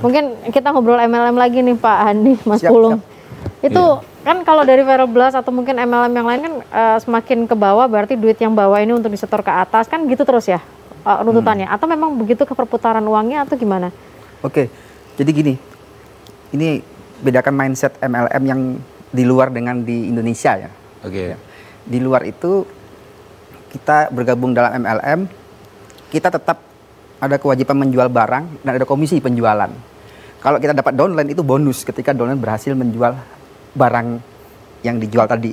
Mungkin kita ngobrol MLM lagi nih Pak Handi, Mas Siap, Pulung. siap. Itu kan kalau dari Viral Blast atau mungkin MLM yang lain kan semakin ke bawah berarti duit yang bawah ini untuk disetor ke atas kan gitu terus ya runtutannya. Atau memang begitu ke perputaran uangnya atau gimana? Oke, jadi gini, ini bedakan mindset MLM yang di luar dengan di Indonesia ya. Oke. Di luar itu kita bergabung dalam MLM, kita tetap ada kewajiban menjual barang dan ada komisi penjualan. Kalau kita dapat downline itu bonus ketika downline berhasil menjual barang yang dijual tadi.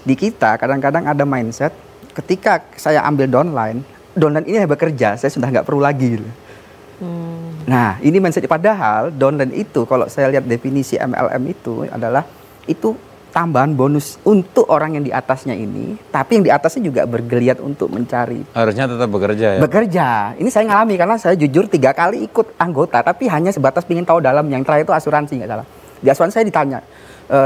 Di kita kadang-kadang ada mindset ketika saya ambil downline ini bekerja, saya sudah nggak perlu lagi. Nah ini mindset, padahal downline itu kalau saya lihat definisi MLM itu adalah itu tambahan bonus untuk orang yang di atasnya ini, tapi yang di atasnya juga bergeliat untuk mencari. Harusnya tetap bekerja ya? Bekerja. Ini saya ngalami karena saya jujur 3 kali ikut anggota, tapi hanya sebatas pingin tahu dalam. Yang terakhir itu asuransi, nggak salah. Di asuransi saya ditanya,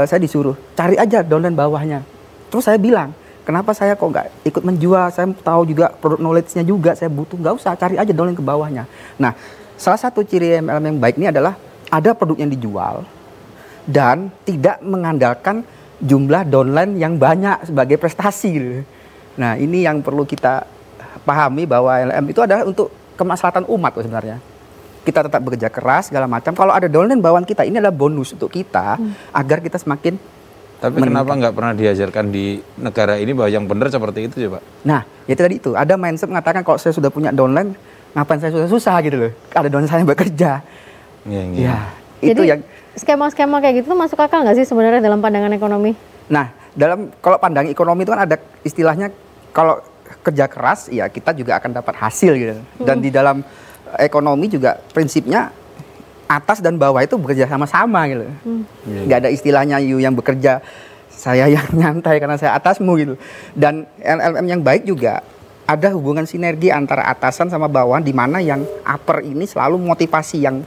saya disuruh cari aja downline bawahnya. Terus saya bilang, kenapa saya kok nggak ikut menjual? Saya tahu juga produk knowledge-nya juga, saya butuh. Nggak usah, cari aja downline ke bawahnya. Nah, salah satu ciri MLM yang baik ini adalah ada produk yang dijual dan tidak mengandalkan jumlah downline yang banyak sebagai prestasi. Nah ini yang perlu kita pahami bahwa MLM itu adalah untuk kemaslahatan umat sebenarnya. Kita tetap bekerja keras segala macam. Kalau ada downline bawaan kita, ini adalah bonus untuk kita agar kita semakin. Tapi kenapa nggak pernah diajarkan di negara ini bahwa yang benar seperti itu ya Pak? Nah ya tadi itu ada mindset mengatakan kalau saya sudah punya downline, ngapain saya susah-susah gitu loh. Ada downline saya bekerja. Ya itu jadi, yang skema-skema kayak gitu tuh masuk akal nggak sih sebenarnya dalam pandangan ekonomi? Nah, kalau pandangan ekonomi itu kan ada istilahnya kalau kerja keras ya kita juga akan dapat hasil gitu. Dan di dalam ekonomi juga prinsipnya atas dan bawah itu bekerja sama-sama gitu. Nggak ada istilahnya you yang bekerja, saya yang nyantai karena saya atasmu gitu. Dan MLM yang baik juga ada hubungan sinergi antara atasan sama bawahan, di mana yang upper ini selalu motivasi yang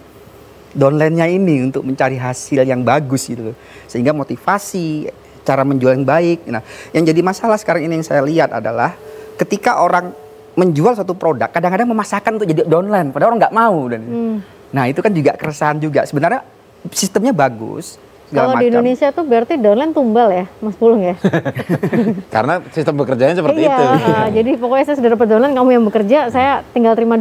downline-nya ini untuk mencari hasil yang bagus gitu loh. Sehingga motivasi, cara menjual yang baik. Nah, yang jadi masalah sekarang ini yang saya lihat adalah ketika orang menjual suatu produk, kadang-kadang memasakkan untuk jadi downline, padahal orang nggak mau. Nah, itu kan juga keresahan juga. Sebenarnya sistemnya bagus. Kalau di Indonesia tuh berarti downline tumbal ya, Mas Pulung ya? Karena sistem bekerjanya seperti itu. Jadi pokoknya saya sudah dapat downline, kamu yang bekerja, saya tinggal terima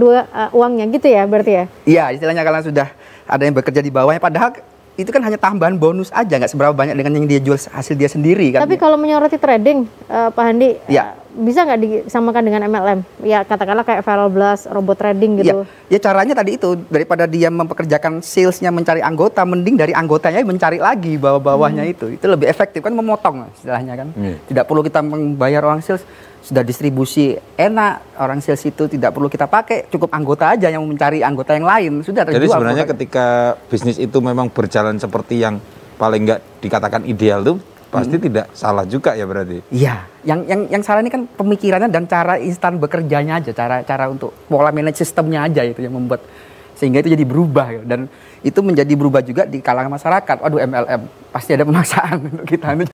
uangnya gitu ya berarti ya? Iya, istilahnya kalau sudah ada yang bekerja di bawahnya, padahal itu kan hanya tambahan bonus aja, nggak seberapa banyak dengan yang dia jual hasil dia sendiri kan. Tapi kalau menyoroti trading, Pak Handi, bisa nggak disamakan dengan MLM? Ya katakanlah kayak Viral Blast, robot trading gitu. Ya caranya tadi itu, daripada dia mempekerjakan salesnya mencari anggota, mending dari anggotanya mencari lagi bawah-bawahnya itu lebih efektif kan, memotong istilahnya kan. Tidak perlu kita membayar orang sales, sudah distribusi enak, orang sales itu tidak perlu kita pakai, cukup anggota aja yang mencari anggota yang lain, sudah terjual. Jadi sebenarnya ketika bisnis itu memang berjalan seperti yang paling nggak dikatakan ideal tuh pasti tidak salah juga ya berarti. Iya, yang salah ini kan pemikirannya dan cara instan bekerjanya aja, cara untuk pola manage sistemnya aja itu yang membuat sehingga itu jadi berubah dan itu menjadi berubah juga di kalangan masyarakat. Waduh, MLM pasti ada pemaksaan untuk kita.